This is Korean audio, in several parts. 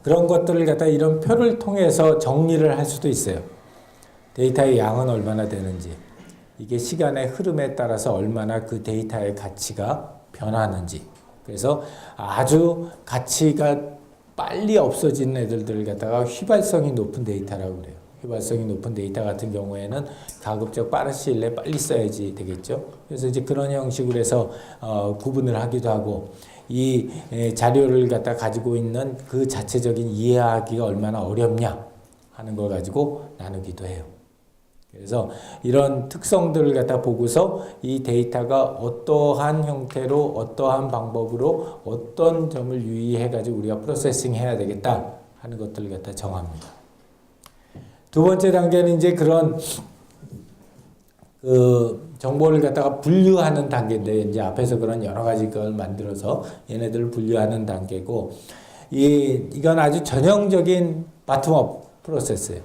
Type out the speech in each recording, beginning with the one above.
그런 것들을 갖다 이런 표를 통해서 정리를 할 수도 있어요. 데이터의 양은 얼마나 되는지, 이게 시간의 흐름에 따라서 얼마나 그 데이터의 가치가 변하는지. 그래서 아주 가치가 빨리 없어지는 애들을 갖다가 휘발성이 높은 데이터라고 그래요. 휘발성이 높은 데이터 같은 경우에는 가급적 빠른 시일 내에 빨리 써야지 되겠죠. 그래서 이제 그런 형식으로 해서 구분을 하기도 하고, 이 자료를 갖다 가지고 있는 그 자체적인 이해하기가 얼마나 어렵냐 하는 걸 가지고 나누기도 해요. 그래서 이런 특성들을 갖다 보고서 이 데이터가 어떠한 형태로 어떠한 방법으로 어떤 점을 유의해 가지고 우리가 프로세싱 해야 되겠다 하는 것들을 갖다 정합니다. 두 번째 단계는 이제 그런 그 정보를 갖다가 분류하는 단계인데, 이제 앞에서 그런 여러 가지 걸 만들어서 얘네들을 분류하는 단계고, 이건 아주 전형적인 바텀업 프로세스예요.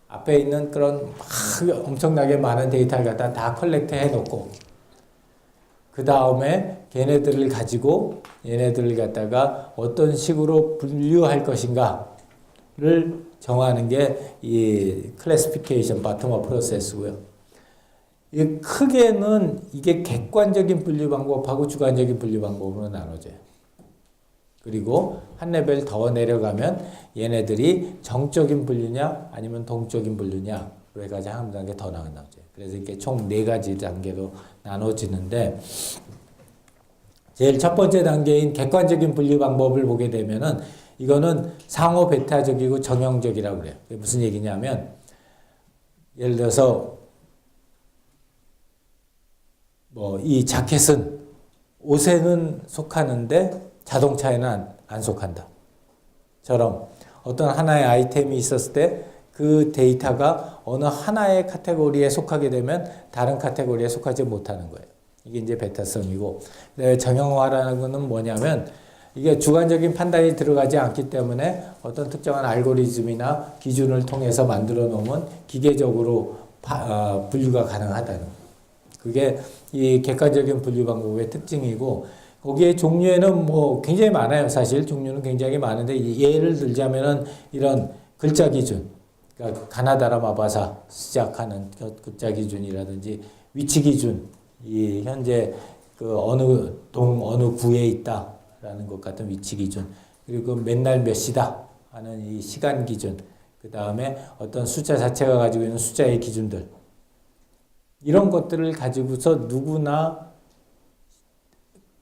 앞에 있는 그런 엄청나게 많은 데이터를 갖다 다 컬렉트 해놓고, 그 다음에 걔네들을 가지고 얘네들을 갖다가 어떤 식으로 분류할 것인가를 정하는 게 이 클래시피케이션 바텀업 프로세스고요. 크게는 이게 객관적인 분류 방법하고 주관적인 분류 방법으로 나눠져요. 그리고 한 레벨 더 내려가면 얘네들이 정적인 분류냐 아니면 동적인 분류냐 그래가지고 한 단계 더 나눠져요. 그래서 이렇게 총 4가지 단계로 나눠지는데, 제일 첫 번째 단계인 객관적인 분류 방법을 보게 되면은 이거는 상호 배타적이고 정형적이라고 그래요. 그게 무슨 얘기냐면, 예를 들어서 뭐 이 자켓은 옷에는 속하는데 자동차에는 안 속한다. 처럼 어떤 하나의 아이템이 있었을 때 그 데이터가 어느 하나의 카테고리에 속하게 되면 다른 카테고리에 속하지 못하는 거예요. 이게 이제 베타성이고, 정형화라는 거는 뭐냐면 이게 주관적인 판단이 들어가지 않기 때문에 어떤 특정한 알고리즘이나 기준을 통해서 만들어 놓으면 기계적으로 분류가 가능하다는 거예요. 그게 이 객관적인 분류 방법의 특징이고, 거기에 종류에는 뭐 굉장히 많아요. 사실 종류는 굉장히 많은데, 예를 들자면은 이런 글자 기준, 그러니까 가나다라 마바사 시작하는 글자 기준이라든지 위치 기준, 이 현재 그 어느 동 어느 구에 있다라는 것 같은 위치 기준, 그리고 맨날 몇 시다 하는 이 시간 기준, 그 다음에 어떤 숫자 자체가 가지고 있는 숫자의 기준들, 이런 것들을 가지고서 누구나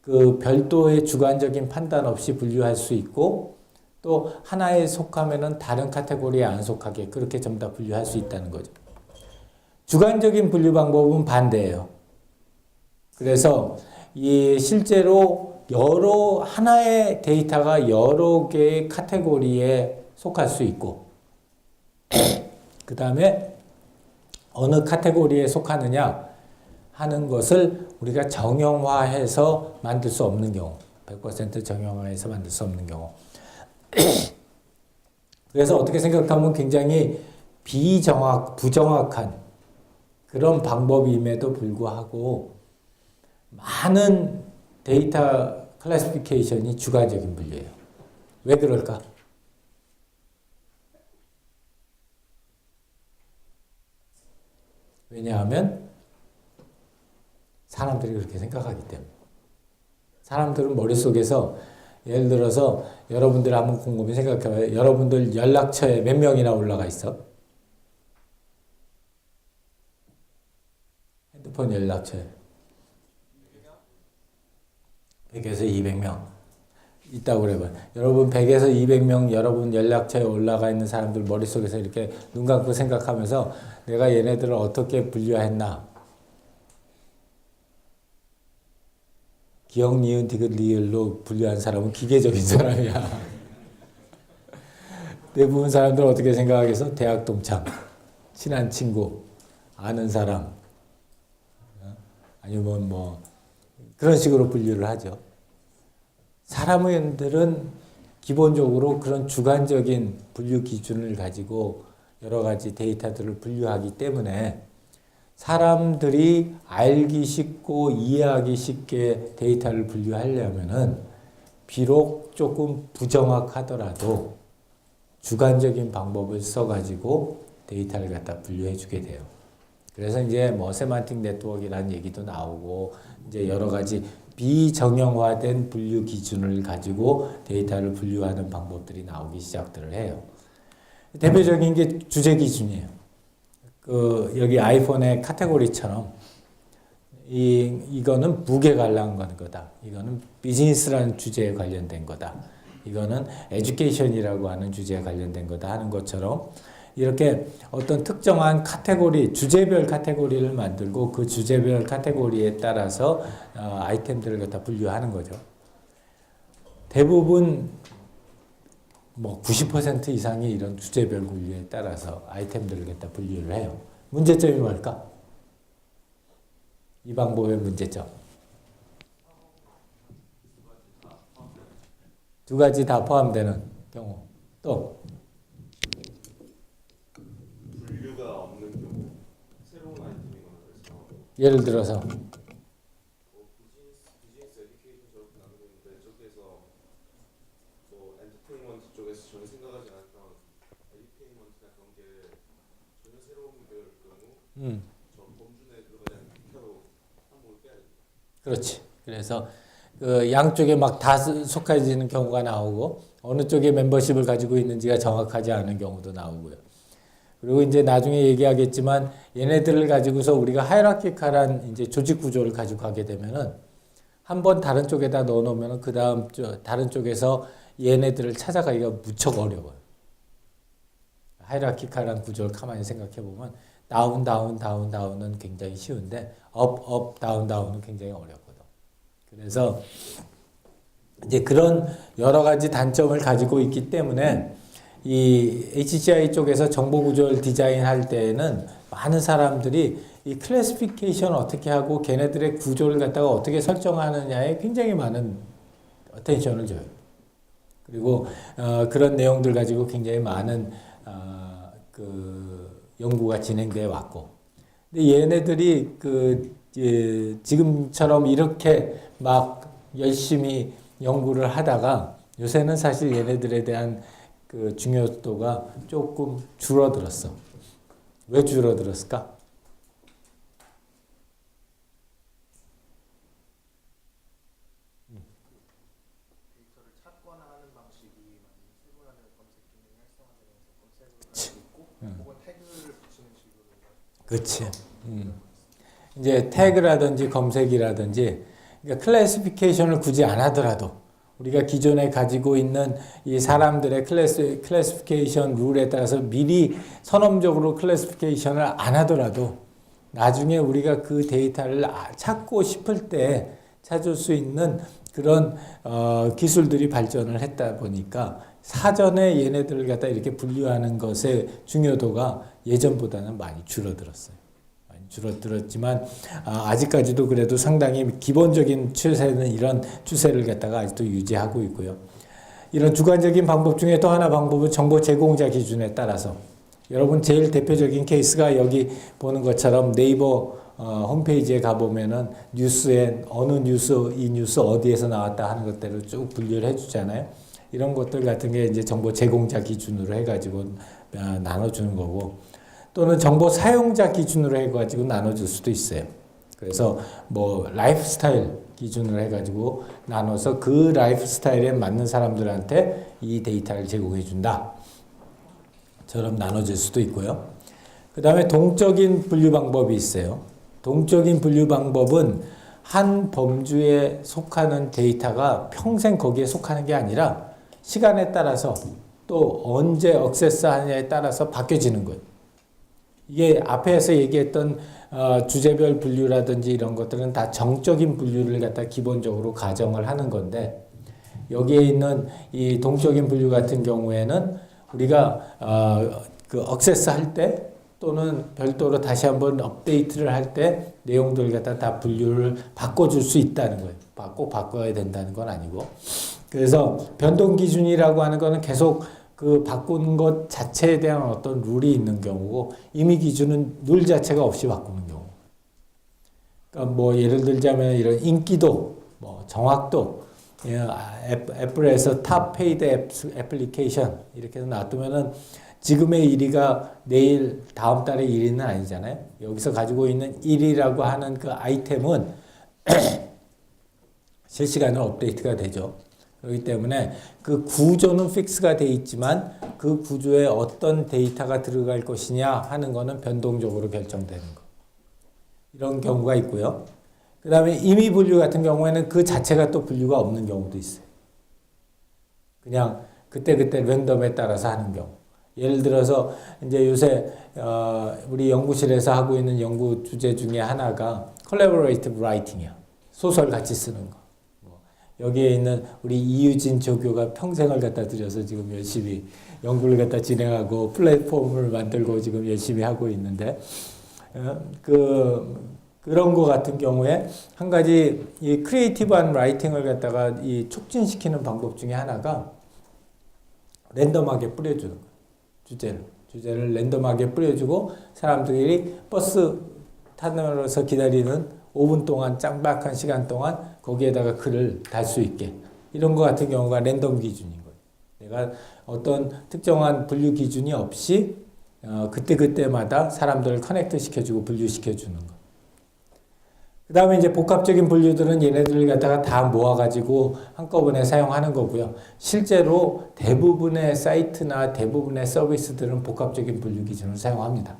그 별도의 주관적인 판단 없이 분류할 수 있고, 또 하나에 속하면은 다른 카테고리에 안 속하게 그렇게 전부 다 분류할 수 있다는 거죠. 주관적인 분류 방법은 반대예요. 그래서 이 실제로 하나의 데이터가 여러 개의 카테고리에 속할 수 있고, 그 다음에 어느 카테고리에 속하느냐 하는 것을 우리가 정형화해서 만들 수 없는 경우, 100% 정형화해서 만들 수 없는 경우. 그래서 어떻게 생각하면 굉장히 부정확한 그런 방법임에도 불구하고 많은 데이터 클래시피케이션이 주관적인 분류예요. 왜 그럴까? 왜냐하면 사람들이 그렇게 생각하기 때문에. 사람들은 머릿속에서, 예를 들어서 여러분들 한번 곰곰이 생각해봐요. 여러분들 연락처에 몇 명이나 올라가 있어? 핸드폰 연락처에 100에서 200명 있다고 그래봐요. 여러분 100에서 200명 여러분 연락처에 올라가 있는 사람들 머릿속에서 이렇게 눈 감고 생각하면서 내가 얘네들을 어떻게 분류했나? 기억, 니은, 디귿, 리을로 분류한 사람은 기계적인 사람이야. 대부분 사람들은 어떻게 생각하겠어? 대학 동창, 친한 친구, 아는 사람, 아니면 뭐 그런 식으로 분류를 하죠. 사람들은 기본적으로 그런 주관적인 분류 기준을 가지고 여러 가지 데이터들을 분류하기 때문에 사람들이 알기 쉽고 이해하기 쉽게 데이터를 분류하려면은 비록 조금 부정확하더라도 주관적인 방법을 써가지고 데이터를 갖다 분류해주게 돼요. 그래서 이제 뭐 세만틱 네트워크라는 얘기도 나오고 이제 여러 가지 비정형화된 분류 기준을 가지고 데이터를 분류하는 방법들이 나오기 시작들을 해요. 대표적인 게 주제 기준이에요. 여기 아이폰의 카테고리처럼 이거는 무게 관련한 거다. 이거는 비즈니스라는 주제에 관련된 거다. 이거는 에듀케이션이라고 하는 주제에 관련된 거다 하는 것처럼 이렇게 어떤 특정한 카테고리, 주제별 카테고리를 만들고 그 주제별 카테고리에 따라서 아이템들을 갖다 분류하는 거죠. 대부분 뭐 90% 이상이 이런 주제별 분류에 따라서 아이템들을 갖다 분류를 해요. 문제점이 뭘까? 이 방법의 문제점. 두 가지 다 포함되는 경우. 또 분류가 없는 경우 새로운 아이템이거나 그래서 예를 들어서 비즈니스 에듀케이션 저렇게 나누는데 저기에서 뭐 엔터테인먼트 쪽에서 전혀 생각하지 않았던 에듀테인먼트나 그런 게 전혀 새로운 걸 경우 저 범주 내에 들어가지 않는 기타로 항목을 빼야 됩니다. 그렇지. 그래서 그 양쪽에 막 다 속해지는 경우가 나오고 어느 쪽에 멤버십을 가지고 있는지가 정확하지 않은 경우도 나오고요. 그리고 이제 나중에 얘기하겠지만 얘네들을 가지고서 우리가 하이라키칼한 이제 조직 구조를 가지고 가게 되면은 한번 다른 쪽에다 넣어 놓으면은 그 다음 다른 쪽에서 얘네들을 찾아가기가 무척 어려워요. 하이라키칼한 구조를 가만히 생각해 보면 다운 다운 다운 다운은 굉장히 쉬운데 업 업 다운 다운은 굉장히 어렵거든. 그래서 이제 그런 여러 가지 단점을 가지고 있기 때문에 이 HCI 쪽에서 정보 구조를 디자인할 때에는 많은 사람들이 이 클래시피케이션 어떻게 하고 걔네들의 구조를 갖다가 어떻게 설정하느냐에 굉장히 많은 어텐션을 줘요. 그리고 그런 내용들 가지고 굉장히 많은 그 연구가 진행되어 왔고, 근데 얘네들이 지금처럼 이렇게 막 열심히 연구를 하다가 요새는 사실 얘네들에 대한 그 중요도가 조금 줄어들었어. 왜 줄어들었을까? 데이터를 찾거나 하는 방식이 많이 세분화된 검색 기능이 활성화되면서 검색을 하고 있고 혹은 태그를 붙이는 식으로 그렇지. 이제 태그라든지 검색이라든지 그러니까 클래시피케이션을 굳이 안 하더라도 우리가 기존에 가지고 있는 이 사람들의 클래시피케이션 룰에 따라서 미리 선언적으로 클래시피케이션을 안 하더라도 나중에 우리가 그 데이터를 찾고 싶을 때 찾을 수 있는 그런 기술들이 발전을 했다 보니까 사전에 얘네들을 갖다 이렇게 분류하는 것의 중요도가 예전보다는 많이 줄어들었어요. 줄어들었지만 아직까지도 그래도 상당히 기본적인 추세는 이런 추세를 갖다가 아직도 유지하고 있고요. 이런 주관적인 방법 중에 또 하나 방법은 정보 제공자 기준에 따라서 여러분 제일 대표적인 케이스가 여기 보는 것처럼 네이버 홈페이지에 가보면은 뉴스에 어느 뉴스, 이 뉴스 어디에서 나왔다 하는 것들을 쭉 분류를 해주잖아요. 이런 것들 같은 게 이제 정보 제공자 기준으로 해가지고 나눠주는 거고, 또는 정보 사용자 기준으로 해가지고 나눠줄 수도 있어요. 그래서 뭐 라이프 스타일 기준으로 해가지고 나눠서 그 라이프 스타일에 맞는 사람들한테 이 데이터를 제공해 준다 처럼 나눠질 수도 있고요. 그 다음에 동적인 분류 방법이 있어요. 동적인 분류 방법은 한 범주에 속하는 데이터가 평생 거기에 속하는 게 아니라 시간에 따라서 또 언제 액세스하느냐에 따라서 바뀌어지는 거예요. 이게 앞에서 얘기했던 주제별 분류라든지 이런 것들은 다 정적인 분류를 갖다 기본적으로 가정을 하는 건데, 여기에 있는 이 동적인 분류 같은 경우에는 우리가 그 액세스 할 때 또는 별도로 다시 한번 업데이트를 할 때 내용들을 갖다 다 분류를 바꿔줄 수 있다는 거예요. 꼭 바꿔야 된다는 건 아니고. 그래서 변동 기준이라고 하는 거는 계속 그 바꾸는 것 자체에 대한 어떤 룰이 있는 경우고, 임의 기준은 룰 자체가 없이 바꾸는 경우. 그러니까 뭐 예를 들자면 이런 인기도, 뭐 정확도, 애플에서 탑 페이드 애플리케이션 이렇게 해서 놔두면은 지금의 1위가 내일 다음 달의 1위는 아니잖아요. 여기서 가지고 있는 1위라고 하는 그 아이템은 실시간으로 업데이트가 되죠. 그렇기 때문에 그 구조는 픽스가 돼 있지만 그 구조에 어떤 데이터가 들어갈 것이냐 하는 거는 변동적으로 결정되는 거. 이런 경우가 있고요. 그 다음에 임의 분류 같은 경우에는 그 자체가 또 분류가 없는 경우도 있어요. 그냥 그때그때 랜덤에 따라서 하는 경우. 예를 들어서 이제 요새 우리 연구실에서 하고 있는 연구 주제 중에 하나가 collaborative writing이야. 소설 같이 쓰는 거. 여기에 있는 우리 이유진 조교가 평생을 갖다 들여서 지금 열심히 연구를 갖다 진행하고 플랫폼을 만들고 지금 열심히 하고 있는데 그런 거 같은 경우에 한 가지 이 크리에이티브한 라이팅을 갖다가 이 촉진시키는 방법 중에 하나가 랜덤하게 뿌려주는 거예요. 주제를 랜덤하게 뿌려주고 사람들이 버스 타면서 기다리는 5분 동안 짱박한 시간 동안 거기에다가 글을 달 수 있게 이런 거 같은 경우가 랜덤 기준인 거예요. 내가 어떤 특정한 분류 기준이 없이 그때그때마다 사람들을 커넥트 시켜주고 분류시켜주는 거. 그 다음에 이제 복합적인 분류들은 얘네들을 갖다가 다 모아가지고 한꺼번에 사용하는 거고요. 실제로 대부분의 사이트나 대부분의 서비스들은 복합적인 분류 기준을 사용합니다.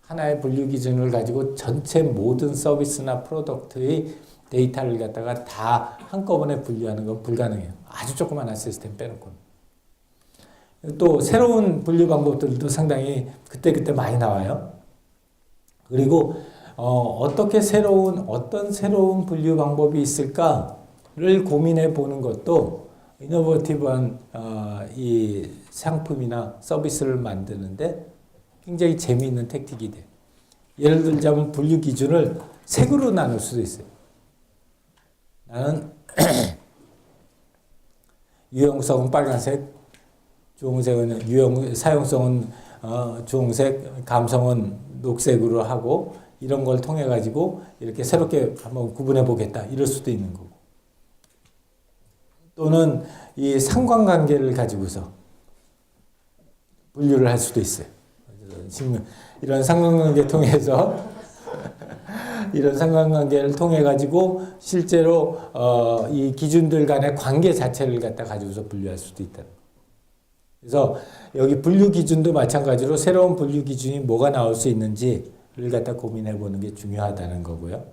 하나의 분류 기준을 가지고 전체 모든 서비스나 프로덕트의 데이터를 갖다가 다 한꺼번에 분류하는 건 불가능해요. 아주 조그마한 시스템 빼놓고는. 또 새로운 분류 방법들도 상당히 그때그때 많이 나와요. 그리고 어떤 새로운 분류 방법이 있을까를 고민해 보는 것도 이노베이티브한 이 상품이나 서비스를 만드는데 굉장히 재미있는 택틱이 돼요. 예를 들자면 분류 기준을 색으로 나눌 수도 있어요. 나는 유용성은 빨간색, 사용성은 주홍색, 감성은 녹색으로 하고 이런 걸 통해 가지고 이렇게 새롭게 한번 구분해 보겠다 이럴 수도 있는 거고. 또는 이 상관관계를 가지고서 분류를 할 수도 있어요. 이런 상관관계 통해서 이런 상관관계를 통해 가지고 실제로 이 기준들 간의 관계 자체를 갖다 가지고서 분류할 수도 있다는 거. 그래서 여기 분류 기준도 마찬가지로 새로운 분류 기준이 뭐가 나올 수 있는지를 갖다 고민해 보는 게 중요하다는 거고요.